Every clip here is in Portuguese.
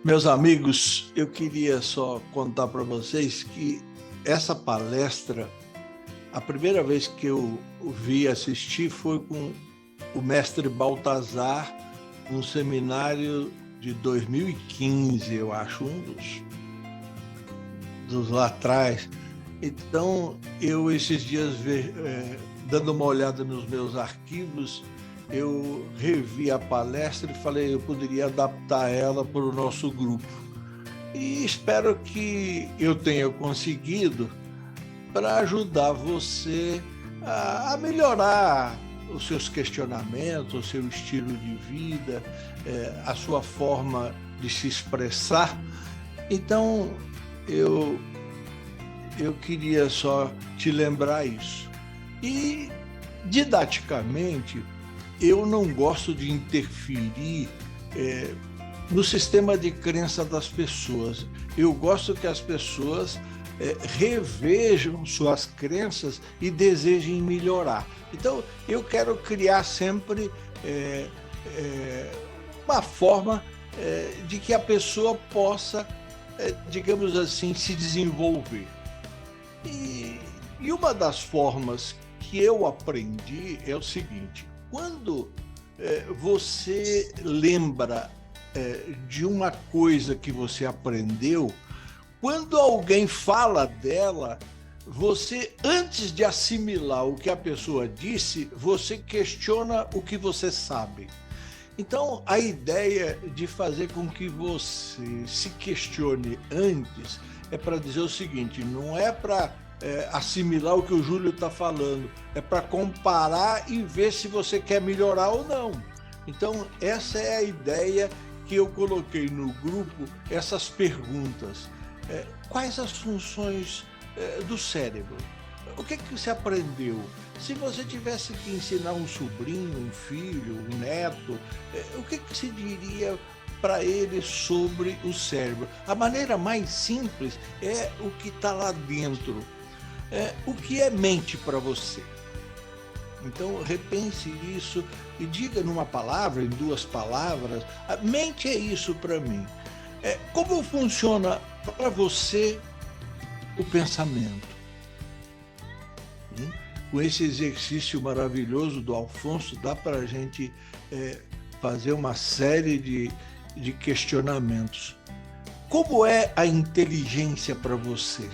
Meus amigos, eu queria só contar para vocês que essa palestra, a primeira vez que eu vi assistir foi com o mestre Baltazar, num seminário de 2015, eu acho, dos lá atrás. Então, eu esses dias, dando uma olhada nos meus arquivos, eu revi a palestra e falei eu poderia adaptar ela para o nosso grupo. E espero que eu tenha conseguido para ajudar você a melhorar os seus questionamentos, o seu estilo de vida, a sua forma de se expressar. Então, eu queria só te lembrar isso. E, didaticamente, eu não gosto de interferir no sistema de crença das pessoas. Eu gosto que as pessoas revejam suas crenças e desejem melhorar. Então, eu quero criar sempre uma forma de que a pessoa possa, digamos assim, se desenvolver. E uma das formas que eu aprendi é o seguinte: quando você lembra de uma coisa que você aprendeu, quando alguém fala dela, você, antes de assimilar o que a pessoa disse, você questiona o que você sabe. Então, a ideia de fazer com que você se questione antes é para dizer o seguinte: não é para assimilar o que o Júlio está falando, é para comparar e ver se você quer melhorar ou não. Então, essa é a ideia que eu coloquei no grupo, essas perguntas. Quais as funções do cérebro? O que você aprendeu? Se você tivesse que ensinar um sobrinho, um filho, um neto, o que se diria para ele sobre o cérebro? A maneira mais simples é o que está lá dentro. O que é mente para você? Então, repense isso e diga numa palavra, em duas palavras: a mente é isso para mim. Como funciona para você o pensamento? Com esse exercício maravilhoso do Alfonso, dá para a gente fazer uma série de questionamentos. Como é a inteligência para você?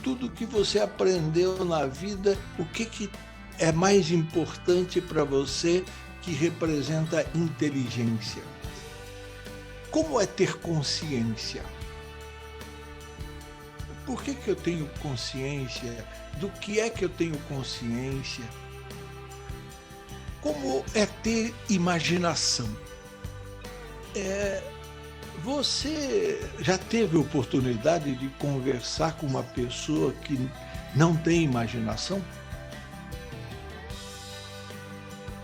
Tudo que você aprendeu na vida, o que é mais importante para você que representa inteligência? Como é ter consciência? Por que eu tenho consciência? Do que é que eu tenho consciência? Como é ter imaginação? Você já teve oportunidade de conversar com uma pessoa que não tem imaginação?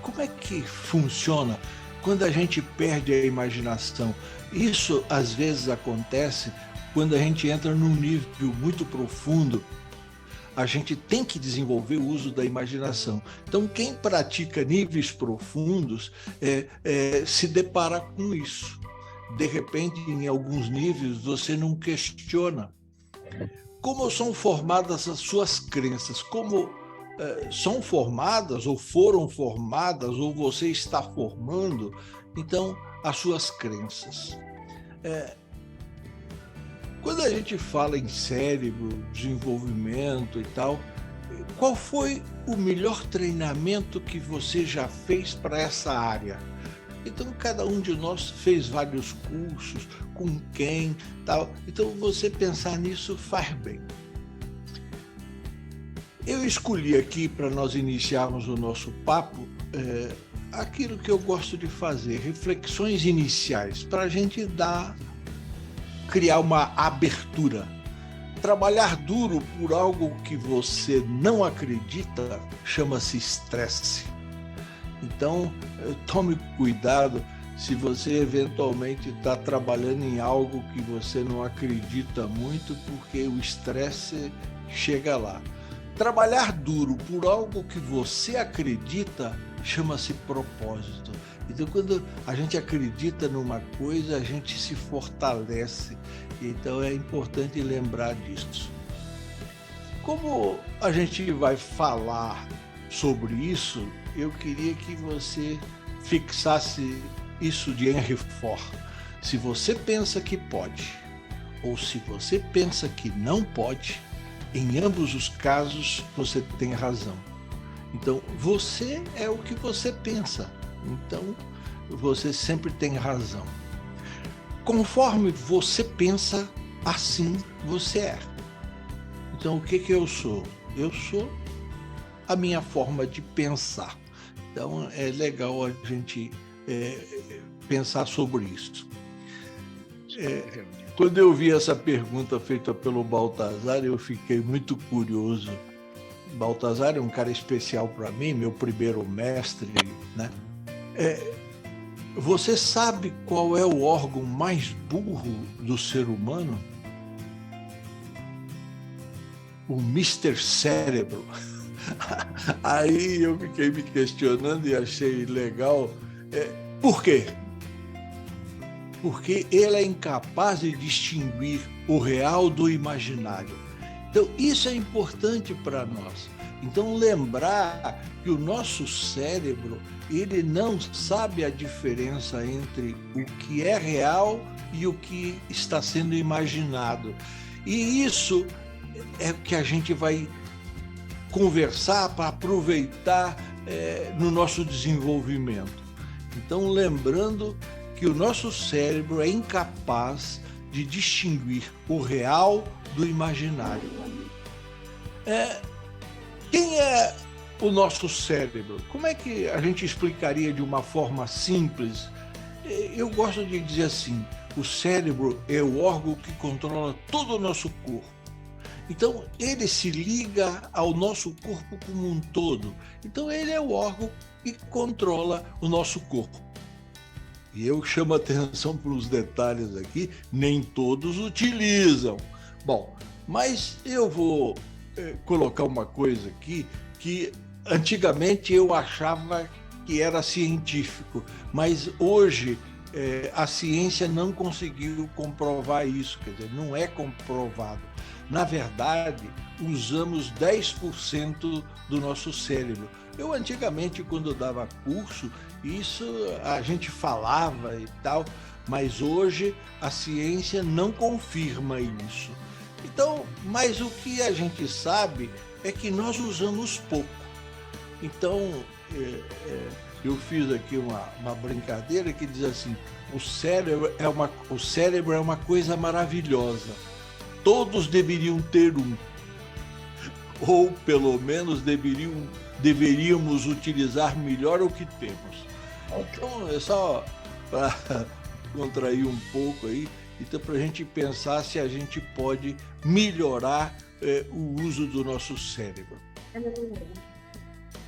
Como é que funciona quando a gente perde a imaginação? Isso, às vezes, acontece quando a gente entra num nível muito profundo. A gente tem que desenvolver o uso da imaginação. Então, quem pratica níveis profundos se depara com isso. De repente, em alguns níveis, você não questiona. Como são formadas as suas crenças? Como são formadas, ou foram formadas, ou você está formando, então, as suas crenças. Quando a gente fala em cérebro, desenvolvimento e tal, qual foi o melhor treinamento que você já fez para essa área? Então, cada um de nós fez vários cursos, com quem, tal. Então, você pensar nisso faz bem. Eu escolhi aqui, para nós iniciarmos o nosso papo, aquilo que eu gosto de fazer, reflexões iniciais, para a gente criar uma abertura. Trabalhar duro por algo que você não acredita chama-se estresse. Então, tome cuidado se você eventualmente está trabalhando em algo que você não acredita muito, porque o estresse chega lá. trabalhar duro por algo que você acredita chama-se propósito. Então, quando a gente acredita numa coisa, a gente se fortalece. Então, é importante lembrar disso. Como a gente vai falar sobre isso, eu queria que você fixasse isso de Henry Ford. Se você pensa que pode, ou se você pensa que não pode, em ambos os casos você tem razão. Então, você é o que você pensa. Então, você sempre tem razão. Conforme você pensa, assim você é. Então, o que eu sou? Eu sou a minha forma de pensar. Então, é legal a gente pensar sobre isso. Quando eu vi essa pergunta feita pelo Baltazar, eu fiquei muito curioso. Baltazar é um cara especial para mim, meu primeiro mestre, né? Você sabe qual é o órgão mais burro do ser humano? O Mr. Cérebro. Aí eu fiquei me questionando e achei legal. Por quê? Porque ele é incapaz de distinguir o real do imaginário. Então, isso é importante para nós. Então, lembrar que o nosso cérebro, ele não sabe a diferença entre o que é real e o que está sendo imaginado. E isso é o que a gente vai conversar para aproveitar no nosso desenvolvimento. Então, lembrando que o nosso cérebro é incapaz de distinguir o real do imaginário. Quem é o nosso cérebro? Como é que a gente explicaria de uma forma simples? Eu gosto de dizer assim, o cérebro é o órgão que controla todo o nosso corpo. Então, ele se liga ao nosso corpo como um todo. Então, ele é o órgão que controla o nosso corpo. E eu chamo a atenção para os detalhes aqui, nem todos utilizam. Bom, mas eu vou colocar uma coisa aqui que antigamente eu achava que era científico, mas hoje a ciência não conseguiu comprovar isso, quer dizer, não é comprovado. Na verdade, usamos 10% do nosso cérebro. Eu antigamente, quando dava curso, isso a gente falava e tal, mas hoje a ciência não confirma isso. Então, mas o que a gente sabe é que nós usamos pouco. Então, eu fiz aqui uma brincadeira que diz assim, o cérebro é uma coisa maravilhosa. Todos deveriam ter um, ou pelo menos deveríamos utilizar melhor o que temos. Então, é só para contrair um pouco aí, então para a gente pensar se a gente pode melhorar o uso do nosso cérebro.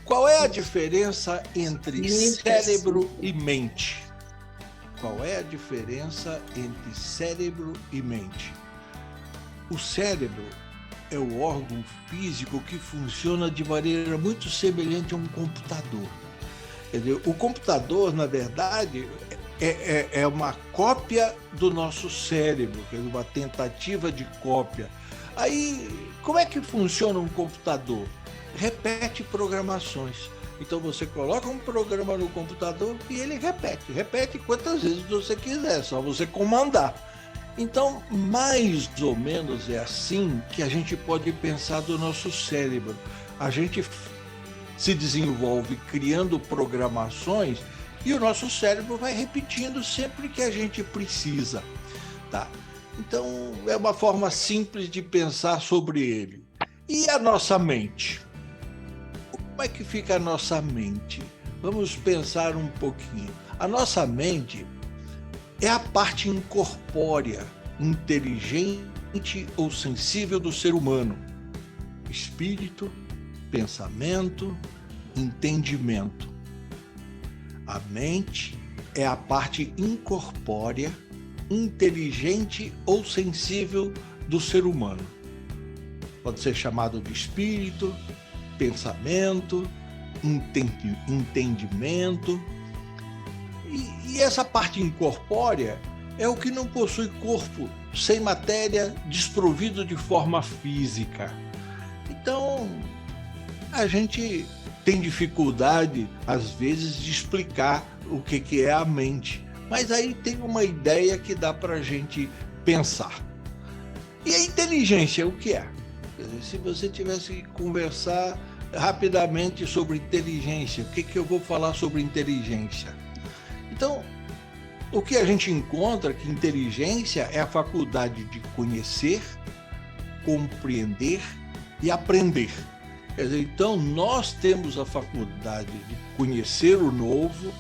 Qual é a diferença entre cérebro e mente? Qual é a diferença entre cérebro e mente? O cérebro é o órgão físico que funciona de maneira muito semelhante a um computador. Quer dizer, o computador, na verdade, é uma cópia do nosso cérebro, quer dizer, uma tentativa de cópia. Aí, como é que funciona um computador? Repete programações. Então, você coloca um programa no computador e ele repete quantas vezes você quiser, só você comandar. Então, mais ou menos é assim que a gente pode pensar do nosso cérebro. A gente se desenvolve criando programações e o nosso cérebro vai repetindo sempre que a gente precisa, tá? Então, é uma forma simples de pensar sobre ele. E a nossa mente? Como é que fica a nossa mente? Vamos pensar um pouquinho. A nossa mente é a parte incorpórea, inteligente ou sensível do ser humano. Espírito, pensamento, entendimento. A mente é a parte incorpórea, inteligente ou sensível do ser humano. pode ser chamado de espírito, pensamento, entendimento. E essa parte incorpórea é o que não possui corpo, sem matéria, desprovido de forma física. Então, a gente tem dificuldade, às vezes, de explicar o que é a mente. Mas aí tem uma ideia que dá para a gente pensar. E a inteligência, o que é? Quer dizer, se você tivesse que conversar rapidamente sobre inteligência, o que eu vou falar sobre inteligência? Então, o que a gente encontra é que inteligência é a faculdade de conhecer, compreender e aprender. Quer dizer, então, nós temos a faculdade de conhecer o novo,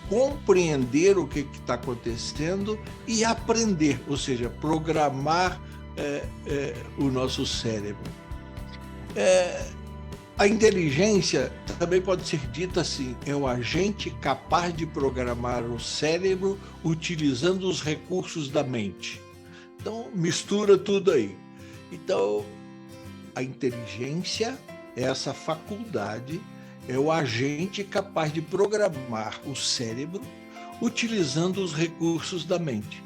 compreender o que está acontecendo e aprender, ou seja, programar o nosso cérebro. A inteligência também pode ser dita assim, é o agente capaz de programar o cérebro utilizando os recursos da mente. Então, mistura tudo aí. Então, a inteligência é essa faculdade, é o agente capaz de programar o cérebro utilizando os recursos da mente.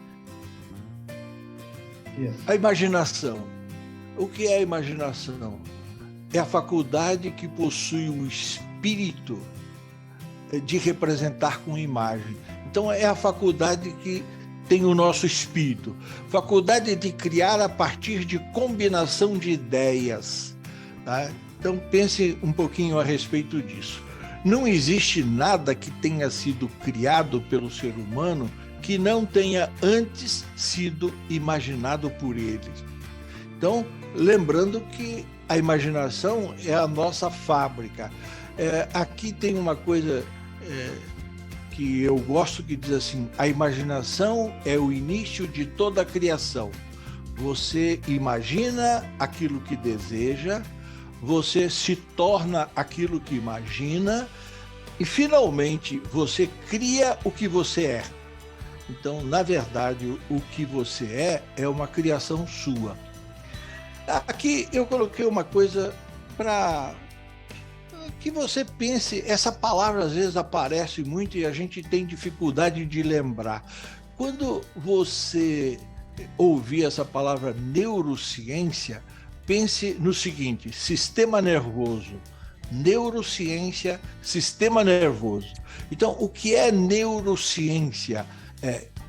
A imaginação. O que é a imaginação? É a faculdade que possui o espírito de representar com imagem. Então, é a faculdade que tem o nosso espírito. Faculdade de criar a partir de combinação de ideias. Tá? Então, pense um pouquinho a respeito disso. Não existe nada que tenha sido criado pelo ser humano que não tenha antes sido imaginado por ele. Então, lembrando que a imaginação é a nossa fábrica. Aqui tem uma coisa que eu gosto que diz assim, a imaginação é o início de toda a criação. Você imagina aquilo que deseja, você se torna aquilo que imagina e, finalmente, você cria o que você é. Então, na verdade, o que você é uma criação sua. Aqui eu coloquei uma coisa para que você pense, essa palavra às vezes aparece muito e a gente tem dificuldade de lembrar. Quando você ouvir essa palavra neurociência, pense no seguinte, sistema nervoso. Neurociência, sistema nervoso. Então, o que é neurociência?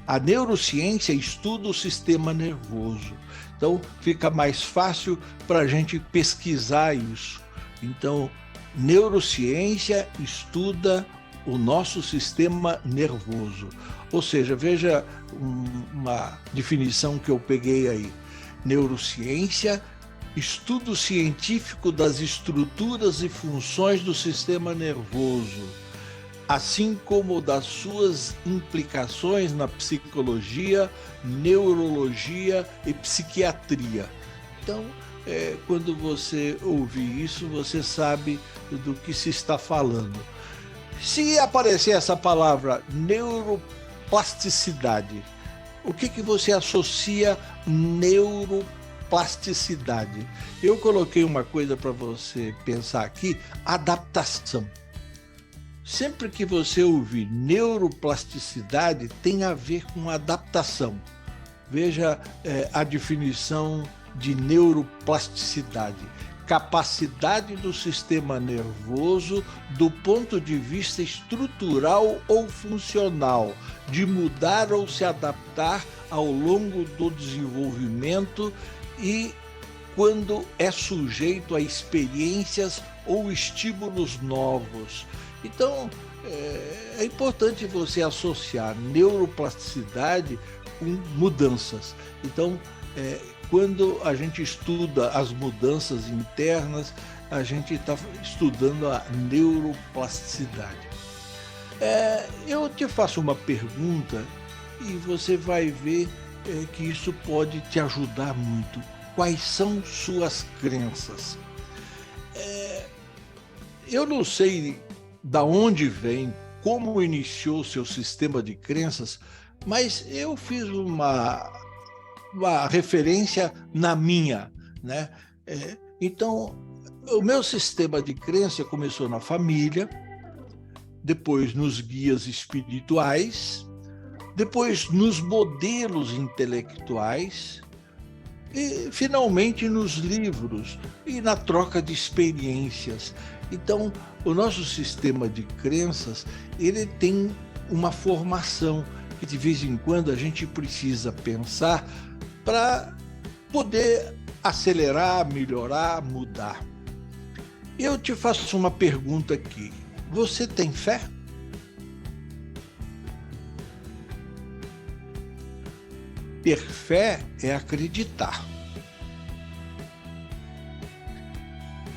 A neurociência estuda o sistema nervoso. Então, fica mais fácil para a gente pesquisar isso. Então, neurociência estuda o nosso sistema nervoso. Ou seja, veja uma definição que eu peguei aí. Neurociência, estudo científico das estruturas e funções do sistema nervoso, assim como das suas implicações na psicologia, neurologia e psiquiatria. Então, quando você ouvir isso, você sabe do que se está falando. Se aparecer essa palavra neuroplasticidade, o que você associa neuroplasticidade? Eu coloquei uma coisa para você pensar aqui, adaptação. Sempre que você ouvir neuroplasticidade, tem a ver com adaptação. Veja a definição de neuroplasticidade. Capacidade do sistema nervoso do ponto de vista estrutural ou funcional, de mudar ou se adaptar ao longo do desenvolvimento e quando é sujeito a experiências ou estímulos novos. Então, é importante você associar neuroplasticidade com mudanças. Então, quando a gente estuda as mudanças internas, a gente está estudando a neuroplasticidade. Eu te faço uma pergunta e você vai ver que isso pode te ajudar muito. Quais são suas crenças? Eu não sei da onde vem, como iniciou seu sistema de crenças, mas eu fiz uma referência na minha, né? Então, o meu sistema de crença começou na família, depois nos guias espirituais, depois nos modelos intelectuais e, finalmente, nos livros e na troca de experiências. Então, o nosso sistema de crenças, ele tem uma formação que, de vez em quando, a gente precisa pensar para poder acelerar, melhorar, mudar. Eu te faço uma pergunta aqui. Você tem fé? Ter fé é acreditar.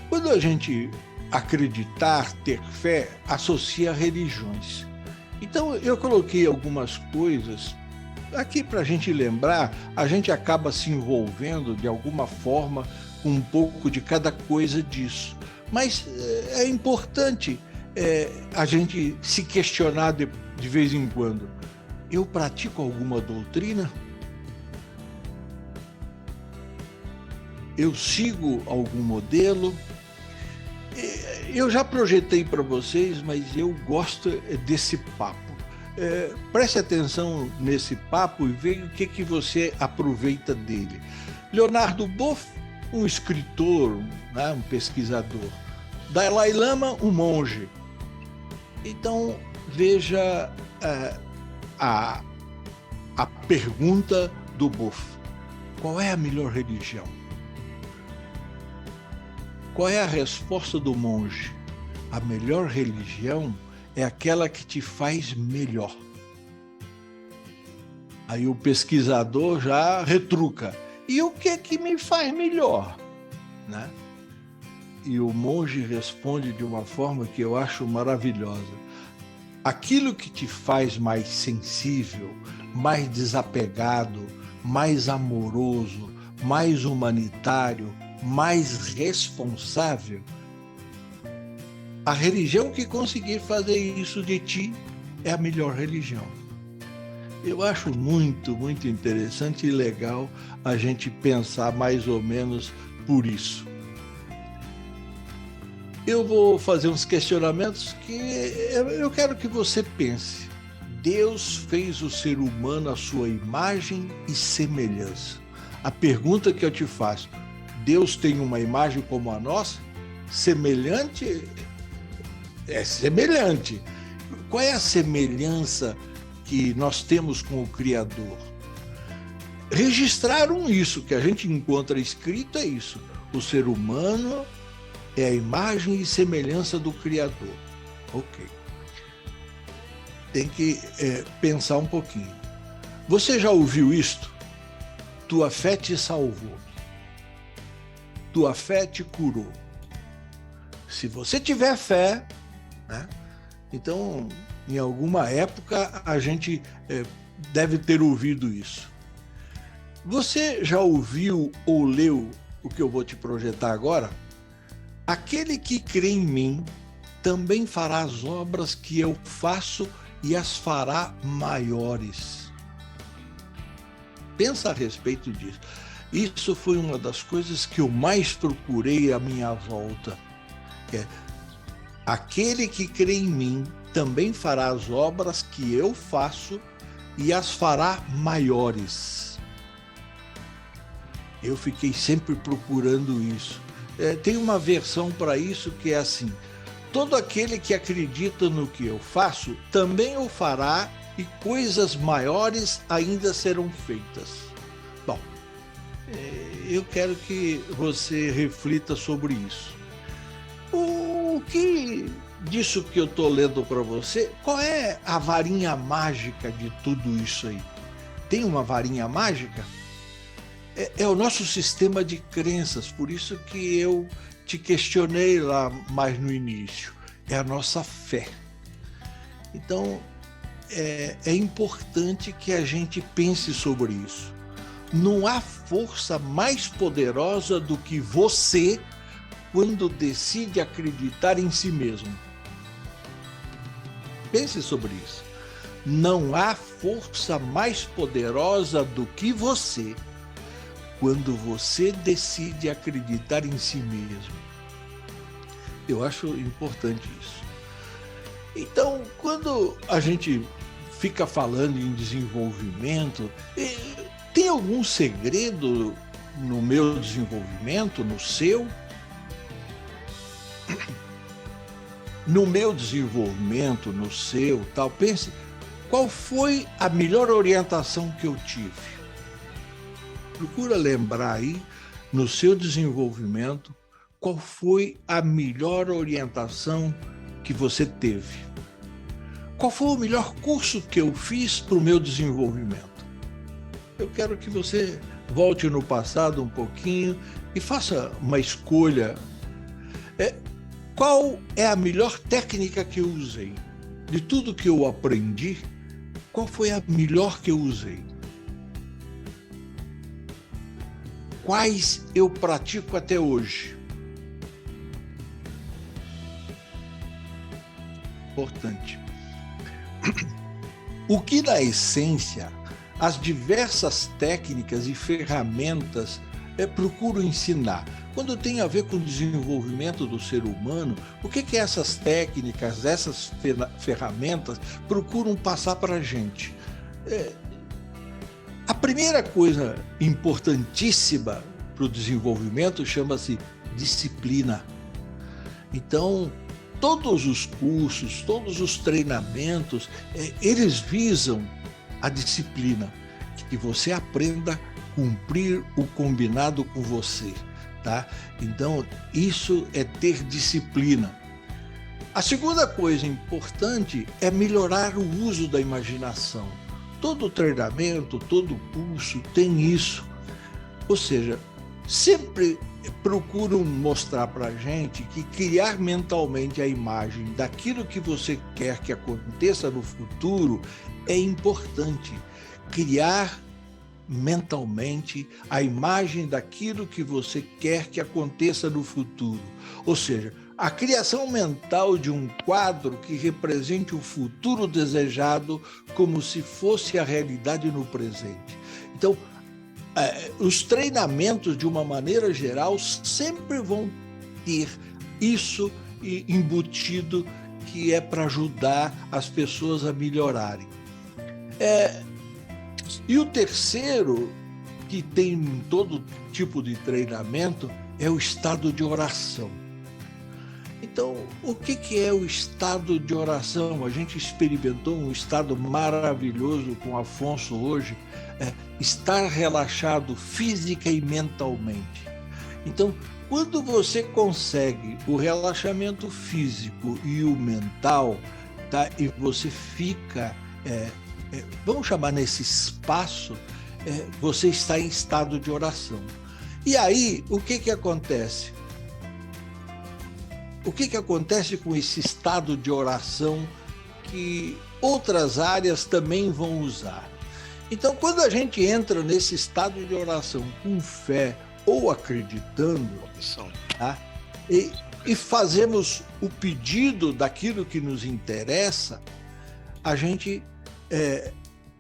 Quando a gente acreditar, ter fé, associa a religiões. Então, eu coloquei algumas coisas aqui para a gente lembrar. A gente acaba se envolvendo de alguma forma com um pouco de cada coisa disso. Mas é importante a gente se questionar de vez em quando. Eu pratico alguma doutrina? Eu sigo algum modelo? Eu já projetei para vocês, mas eu gosto desse papo. Preste atenção nesse papo e veja o que você aproveita dele. Leonardo Boff, um escritor, né, um pesquisador. Dalai Lama, um monge. Então, veja a pergunta do Boff. Qual é a melhor religião? Qual é a resposta do monge? A melhor religião é aquela que te faz melhor. Aí o pesquisador já retruca. E o que é que me faz melhor? Né? E o monge responde de uma forma que eu acho maravilhosa. Aquilo que te faz mais sensível, mais desapegado, mais amoroso, mais humanitário, mais responsável, a religião que conseguir fazer isso de ti é a melhor religião. Eu acho muito, muito interessante e legal a gente pensar mais ou menos por isso. Eu vou fazer uns questionamentos que eu quero que você pense. Deus fez o ser humano à sua imagem e semelhança. A pergunta que eu te faço: Deus tem uma imagem como a nossa? Semelhante? É semelhante. Qual é a semelhança que nós temos com o Criador? Registraram isso, que a gente encontra escrito é isso. O ser humano é a imagem e semelhança do Criador. Ok. Tem que pensar um pouquinho. Você já ouviu isto? Tua fé te salvou. Tua fé te curou. Se você tiver fé, né, então, em alguma época, a gente deve ter ouvido isso. Você já ouviu ou leu o que eu vou te projetar agora? Aquele que crê em mim também fará as obras que eu faço e as fará maiores. Pensa a respeito disso. Isso foi uma das coisas que eu mais procurei à minha volta. Aquele que crê em mim também fará as obras que eu faço e as fará maiores. Eu fiquei sempre procurando isso. Tem uma versão para isso que é assim: todo aquele que acredita no que eu faço também o fará e coisas maiores ainda serão feitas. Bom, eu quero que você reflita sobre isso. O que disso que eu estou lendo para você, qual é a varinha mágica de tudo isso aí? Tem uma varinha mágica? É o nosso sistema de crenças, por isso que eu te questionei lá mais no início. É a nossa fé. Então, é importante que a gente pense sobre isso. Não há força mais poderosa do que você quando decide acreditar em si mesmo. Pense sobre isso. Não há força mais poderosa do que você quando você decide acreditar em si mesmo. Eu acho importante isso. Então, quando a gente fica falando em desenvolvimento, tem algum segredo no meu desenvolvimento, no seu? No meu desenvolvimento, no seu, tal, pense, qual foi a melhor orientação que eu tive? Procura lembrar aí, no seu desenvolvimento, qual foi a melhor orientação que você teve? Qual foi o melhor curso que eu fiz para o meu desenvolvimento? Eu quero que você volte no passado um pouquinho e faça uma escolha. Qual é a melhor técnica que eu usei? De tudo que eu aprendi, qual foi a melhor que eu usei? Quais eu pratico até hoje? Importante. O que, na essência, as diversas técnicas e ferramentas procuro ensinar? Quando tem a ver com o desenvolvimento do ser humano, o que essas técnicas, essas ferramentas procuram passar para a gente? A primeira coisa importantíssima para o desenvolvimento chama-se disciplina. Então, todos os cursos, todos os treinamentos, eles visam a disciplina, que você aprenda a cumprir o combinado com você, tá? Então, isso é ter disciplina. A segunda coisa importante é melhorar o uso da imaginação. Todo treinamento, todo curso tem isso. Ou seja, sempre procuram mostrar para a gente que criar mentalmente a imagem daquilo que você quer que aconteça no futuro é importante. Criar mentalmente a imagem daquilo que você quer que aconteça no futuro. Ou seja, a criação mental de um quadro que represente o futuro desejado como se fosse a realidade no presente. Então, os treinamentos, de uma maneira geral, sempre vão ter isso embutido, que é para ajudar as pessoas a melhorarem. E o terceiro, que tem em todo tipo de treinamento, é o estado de oração. Então, o que é o estado de oração? A gente experimentou um estado maravilhoso com Afonso hoje, estar relaxado física e mentalmente. Então, quando você consegue o relaxamento físico e o mental, tá? E você fica, vamos chamar nesse espaço, você está em estado de oração. E aí, o que acontece? O que acontece com esse estado de oração que outras áreas também vão usar? Então, quando a gente entra nesse estado de oração com fé ou acreditando, tá? e fazemos o pedido daquilo que nos interessa, a gente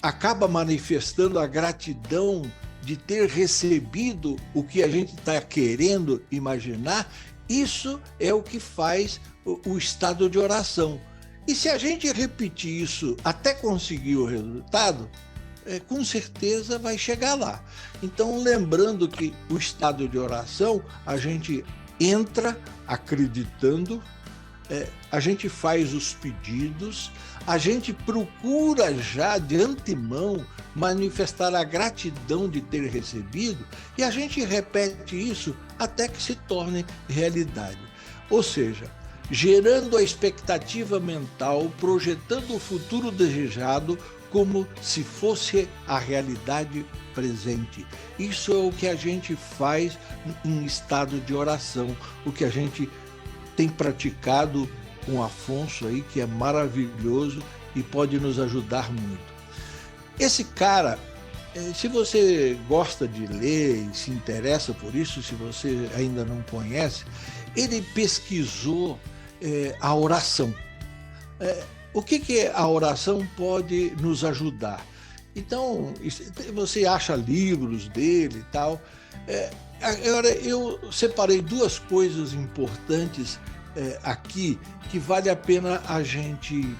acaba manifestando a gratidão de ter recebido o que a gente está querendo imaginar. Isso é o que faz o estado de oração. E se a gente repetir isso até conseguir o resultado, com certeza vai chegar lá. Então, lembrando que o estado de oração, a gente entra acreditando, a gente faz os pedidos, a gente procura já de antemão manifestar a gratidão de ter recebido, e a gente repete isso até que se torne realidade. Ou seja, gerando a expectativa mental, projetando o futuro desejado como se fosse a realidade presente. Isso é o que a gente faz em estado de oração, o que a gente tem praticado com Afonso aí, que é maravilhoso e pode nos ajudar muito. Esse cara, se você gosta de ler e se interessa por isso, se você ainda não conhece, ele pesquisou a oração. O que a oração pode nos ajudar? Então, você acha livros dele e tal. Agora, eu separei duas coisas importantes aqui que vale a pena a gente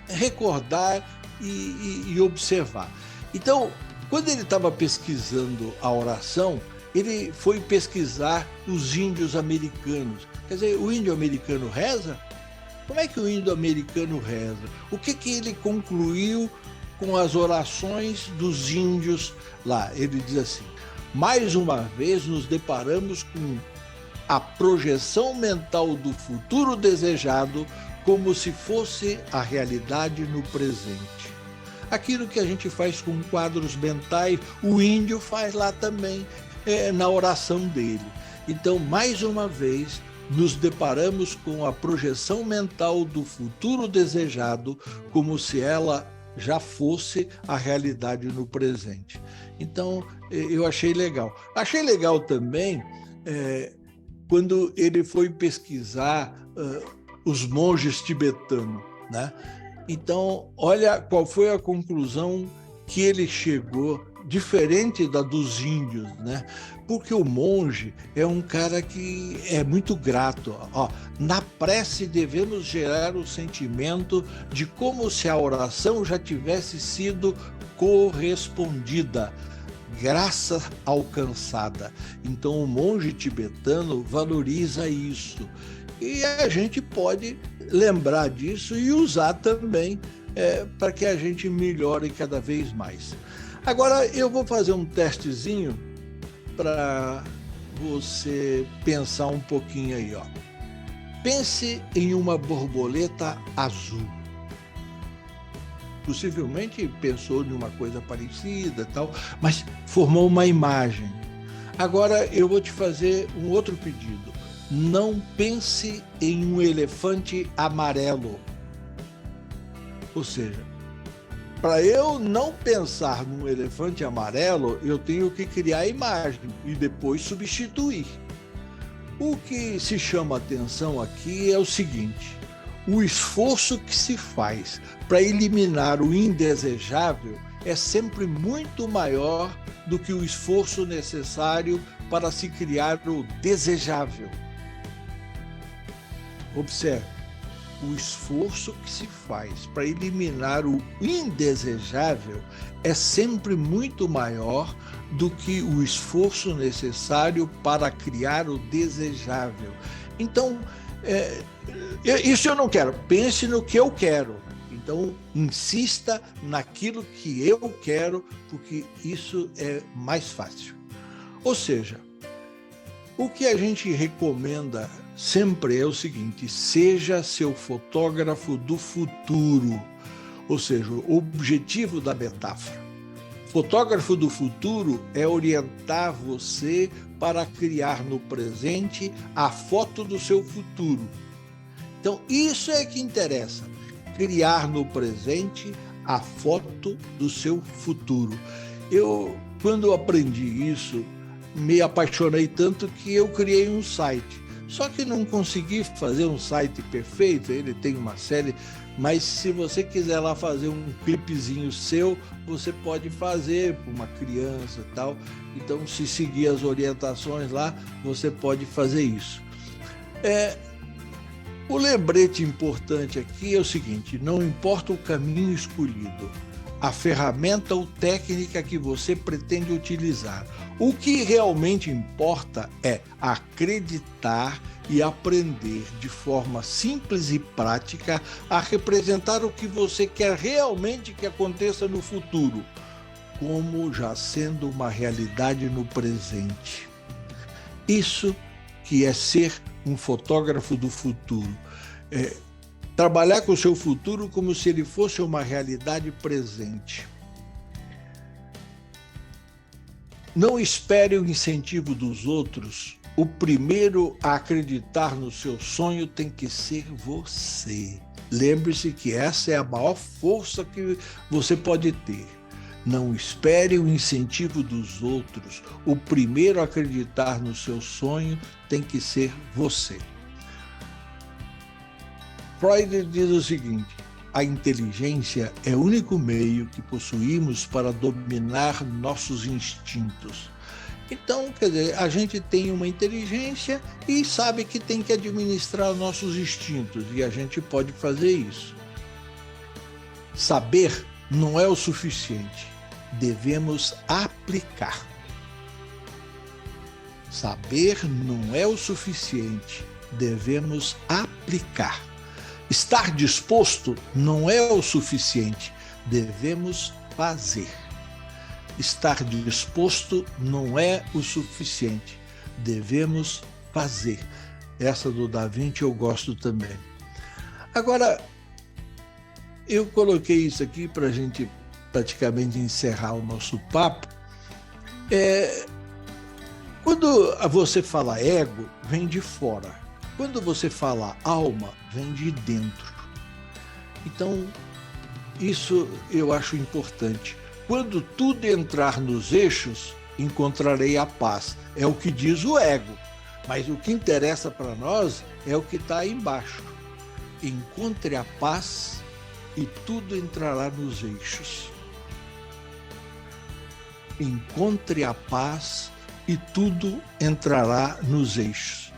recordar e observar. Então, quando ele estava pesquisando a oração, ele foi pesquisar os índios americanos. Quer dizer, o índio americano reza? Como é que o índio americano reza? O que ele concluiu com as orações dos índios lá? Ele diz assim: mais uma vez nos deparamos com a projeção mental do futuro desejado como se fosse a realidade no presente. Aquilo que a gente faz com quadros mentais, o índio faz lá também, na oração dele. Então, mais uma vez, nos deparamos com a projeção mental do futuro desejado como se ela já fosse a realidade no presente. Então, eu achei legal. Achei legal também quando ele foi pesquisar os monges tibetanos, né? Então, olha qual foi a conclusão que ele chegou, diferente da dos índios, né? Porque o monge é um cara que é muito grato. Na prece devemos gerar o sentimento de como se a oração já tivesse sido correspondida, graça alcançada. Então, o monge tibetano valoriza isso. E a gente pode lembrar disso e usar também para que a gente melhore cada vez mais. Agora, eu vou fazer um testezinho para você pensar um pouquinho aí. Pense em uma borboleta azul. Possivelmente pensou em uma coisa parecida, tal, mas formou uma imagem. Agora eu vou te fazer um outro pedido. Não pense em um elefante amarelo. Ou seja, para eu não pensar num elefante amarelo, eu tenho que criar a imagem e depois substituir. O que se chama atenção aqui é o seguinte: o esforço que se faz para eliminar o indesejável é sempre muito maior do que o esforço necessário para se criar o desejável. Observe, o esforço que se faz para eliminar o indesejável é sempre muito maior do que o esforço necessário para criar o desejável. Então, isso eu não quero. Pense no que eu quero. Então, insista naquilo que eu quero, porque isso é mais fácil. Ou seja, o que a gente recomenda sempre é o seguinte: seja seu fotógrafo do futuro. Ou seja, o objetivo da metáfora. Fotógrafo do futuro é orientar você para criar no presente a foto do seu futuro. Então, isso é que interessa. Criar no presente a foto do seu futuro. Quando eu aprendi isso, me apaixonei tanto que eu criei um site. Só que não consegui fazer um site perfeito, ele tem uma série, mas se você quiser lá fazer um clipezinho seu, você pode fazer para uma criança e tal. Então, se seguir as orientações lá, você pode fazer isso. O lembrete importante aqui é o seguinte: não importa o caminho escolhido, a ferramenta ou técnica que você pretende utilizar. O que realmente importa é acreditar e aprender de forma simples e prática a representar o que você quer realmente que aconteça no futuro, como já sendo uma realidade no presente. Isso que é ser um fotógrafo do futuro. Trabalhar com o seu futuro como se ele fosse uma realidade presente. Não espere o incentivo dos outros. O primeiro a acreditar no seu sonho tem que ser você. Lembre-se que essa é a maior força que você pode ter. Não espere o incentivo dos outros. O primeiro a acreditar no seu sonho tem que ser você. Freud diz o seguinte: a inteligência é o único meio que possuímos para dominar nossos instintos. Então, quer dizer, a gente tem uma inteligência e sabe que tem que administrar nossos instintos, e a gente pode fazer isso. Saber não é o suficiente, devemos aplicar. Saber não é o suficiente, devemos aplicar. Estar disposto não é o suficiente, devemos fazer. Estar disposto não é o suficiente, devemos fazer. Essa do Da Vinci eu gosto também. Agora, eu coloquei isso aqui para a gente praticamente encerrar o nosso papo. Quando você fala ego, vem de fora. Quando você fala alma, vem de dentro. Então, isso eu acho importante. Quando tudo entrar nos eixos, encontrarei a paz. É o que diz o ego. Mas o que interessa para nós é o que está aí embaixo. Encontre a paz e tudo entrará nos eixos. Encontre a paz e tudo entrará nos eixos.